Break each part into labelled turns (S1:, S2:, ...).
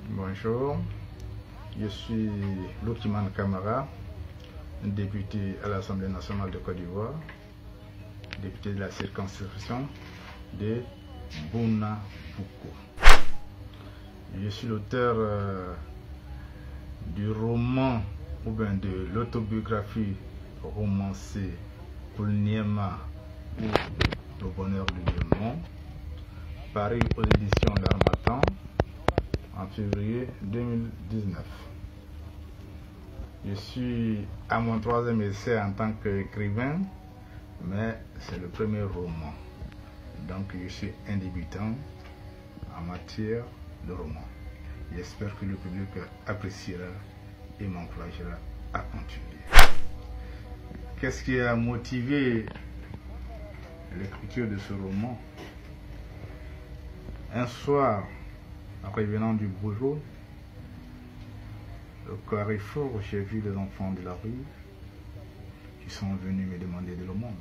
S1: Bonjour, je suis Lokiman Kamara, député à l'Assemblée nationale de Côte d'Ivoire, député de la circonscription de Bouna-Boukou. Je suis l'auteur du roman ou bien de l'autobiographie romancée Poulniema ou Le bonheur du diamant, paru aux éditions L'Harmattan en février 2019. Je suis à mon 3e essai en tant qu'écrivain, mais c'est le premier roman. Donc je suis un débutant en matière de roman. J'espère que le public appréciera et m'encouragera à continuer. Qu'est-ce qui a motivé l'écriture de ce roman? Un soir, en revenant du boulot, au carrefour, j'ai vu les enfants de la rue qui sont venus me demander de l'aumône.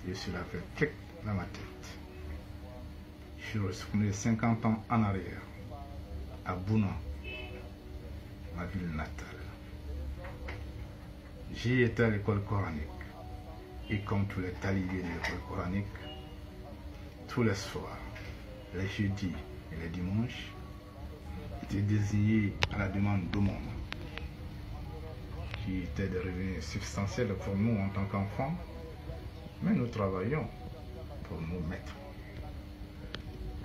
S1: Et cela fait clic dans ma tête. Je suis retourné 50 ans en arrière, à Bouna, ma ville natale. J'y étais à l'école coranique. Et comme tous les talibés de l'école coranique, tous les soirs, les jeudis et les dimanches, étaient désignés à la demande d'aumône, qui était des revenus substantiels pour nous en tant qu'enfants, mais nous travaillions pour nos maîtres.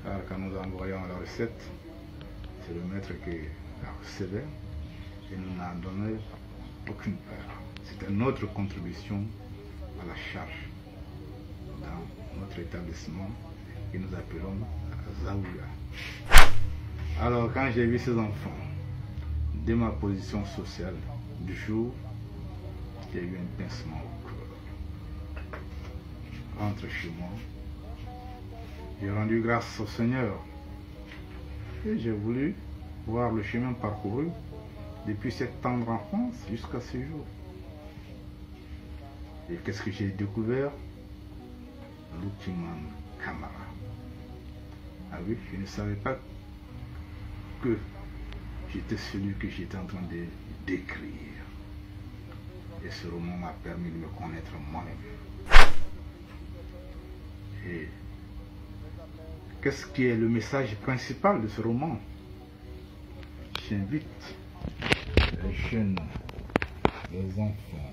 S1: Car quand nous envoyons la recette, c'est le maître qui la recevait et nous n'en donnait aucune part. C'était notre contribution à la charge dans notre établissement que nous appelons Zaouia. Alors quand j'ai vu ces enfants, de ma position sociale du jour, j'ai eu un pincement au cœur. Rentre chez moi, j'ai rendu grâce au Seigneur et j'ai voulu voir le chemin parcouru depuis cette tendre enfance jusqu'à ce jour. Et qu'est-ce que j'ai découvert? Lokiman Kamara. Ah oui, je ne savais pas que j'étais celui que j'étais en train de décrire. Et ce roman m'a permis de me connaître moi-même. Et qu'est-ce qui est le message principal de ce roman? J'invite les jeunes, les enfants,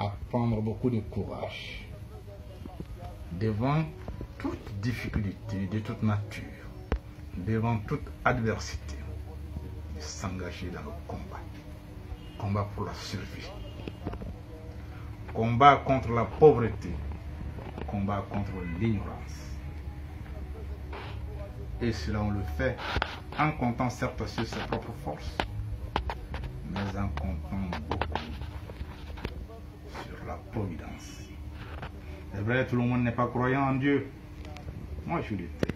S1: à prendre beaucoup de courage devant toute difficulté de toute nature, devant toute adversité, de s'engager dans le combat. Combat pour la survie. Combat contre la pauvreté. Combat contre l'ignorance. Et cela on le fait en comptant certes sur ses propres forces, mais en comptant beaucoup sur la providence. C'est vrai, tout le monde n'est pas croyant en Dieu. Moi, je l'étais.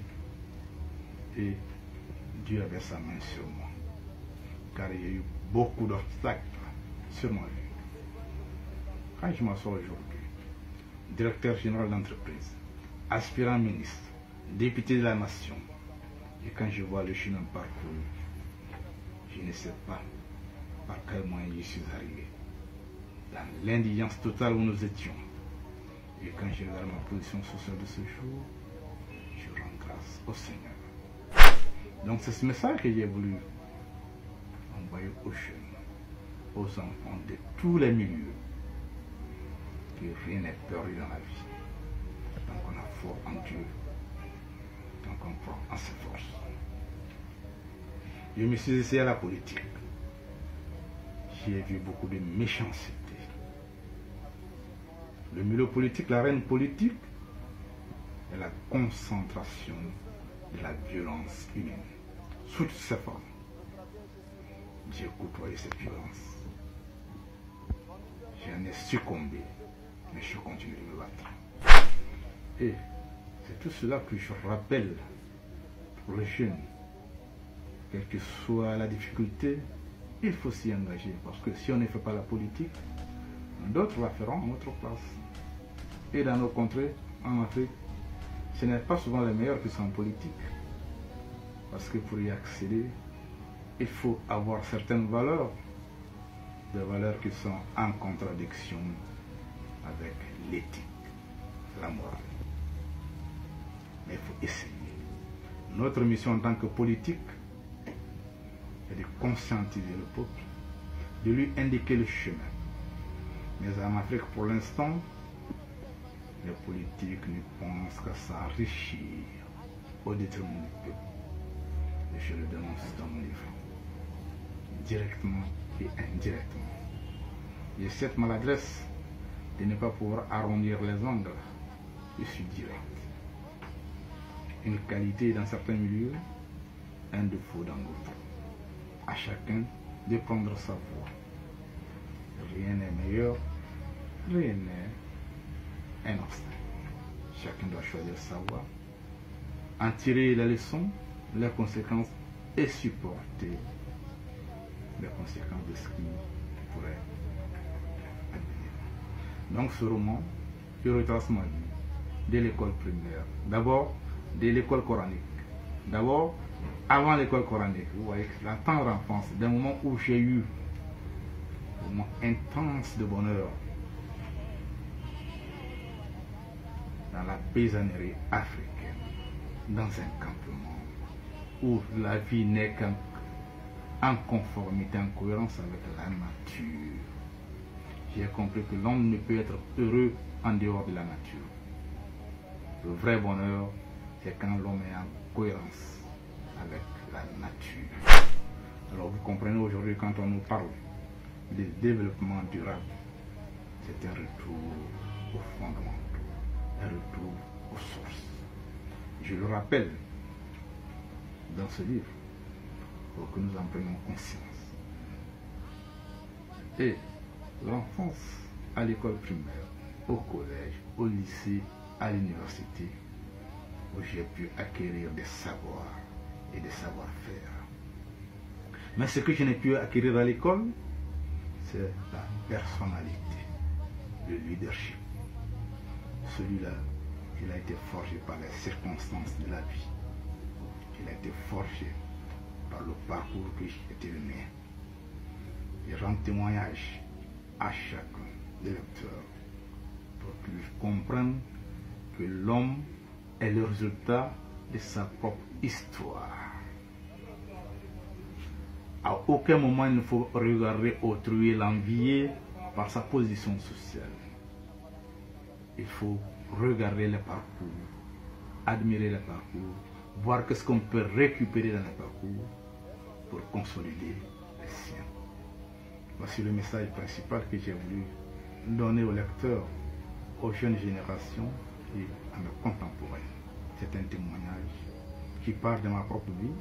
S1: Et Dieu avait sa main sur moi. Car il y a eu beaucoup d'obstacles sur ma vie. Quand je m'assois aujourd'hui, directeur général d'entreprise, aspirant ministre, député de la nation, et quand je vois le chemin parcouru, je ne sais pas par quel moyen je suis arrivé. Dans l'indigence totale où nous étions. Et quand je regarde ma position sociale de ce jour, je rends grâce au Seigneur. Donc c'est ce message que j'ai voulu envoyer aux jeunes, aux enfants de tous les milieux, que rien n'est perdu dans la vie. Tant qu'on a foi en Dieu, tant qu'on croit en ses forces. Je me suis essayé à la politique. J'ai vu beaucoup de méchanceté. Le milieu politique, la reine politique, est la concentration de la violence humaine, sous toutes ses formes. J'ai côtoyé cette violence. J'en ai succombé, mais je continue de me battre. Et c'est tout cela que je rappelle pour les jeunes. Quelle que soit la difficulté, il faut s'y engager. Parce que si on ne fait pas la politique, d'autres la feront à notre place. et dans nos contrées, en Afrique, ce n'est pas souvent les meilleurs qui sont en politique. Parce que pour y accéder, il faut avoir certaines valeurs, des valeurs qui sont en contradiction avec l'éthique, la morale. Mais il faut essayer. Notre mission en tant que politique est de conscientiser le peuple, de lui indiquer le chemin. Mais en Afrique, pour l'instant, les politiques ne pensent qu'à s'enrichir au détriment du peuple. Et je le dénonce dans mon livre, directement et indirectement. Et cette maladresse de ne pas pouvoir arrondir les angles, je suis direct. Une qualité dans certains milieux, un défaut dans d'autres. À chacun de prendre sa voie. Rien n'est meilleur, rien n'est un obstacle. Chacun doit choisir sa voie, en tirer les leçons, les conséquences et supporter les conséquences de ce qui pourrait advenir. Donc ce roman, le retracement de l'école primaire, d'abord de l'école coranique, d'abord avant l'école coranique, vous voyez, la tendre enfance, d'un moment où j'ai eu un moment intense de bonheur dans la paysannerie africaine, dans un campement où la vie n'est qu'en conformité, en cohérence avec la nature. J'ai compris que l'homme ne peut être heureux en dehors de la nature. Le vrai bonheur, c'est quand l'homme est en cohérence avec la nature. Alors vous comprenez aujourd'hui quand on nous parle de développement durable, c'est un retour aux fondamentaux, un retour aux sources. Je le rappelle dans ce livre pour que nous en prenions conscience. Et l'enfance à l'école primaire, au collège, au lycée, à l'université, où j'ai pu acquérir des savoirs et des savoir-faire. Mais ce que je n'ai pu acquérir à l'école, c'est la personnalité, le leadership. Celui-là, il a été forgé par les circonstances de la vie. Il a été forgé par le parcours que j'étais le mien. Je rends témoignage à chacun des lecteurs pour qu'ils comprennent que l'homme est le résultat de sa propre histoire. À aucun moment il ne faut regarder autrui et l'envier par sa position sociale. Il faut regarder le parcours, admirer le parcours, voir qu'est-ce qu'on peut récupérer dans le parcours pour consolider les siens. Voici le message principal que j'ai voulu donner aux lecteurs, aux jeunes générations et à mes contemporains. C'est un témoignage qui part de ma propre vie,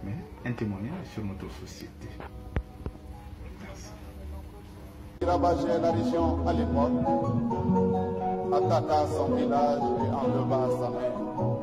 S1: mais un témoignage sur notre société. Merci.
S2: Il ravagea la région à l'époque, attaqua son village et enleva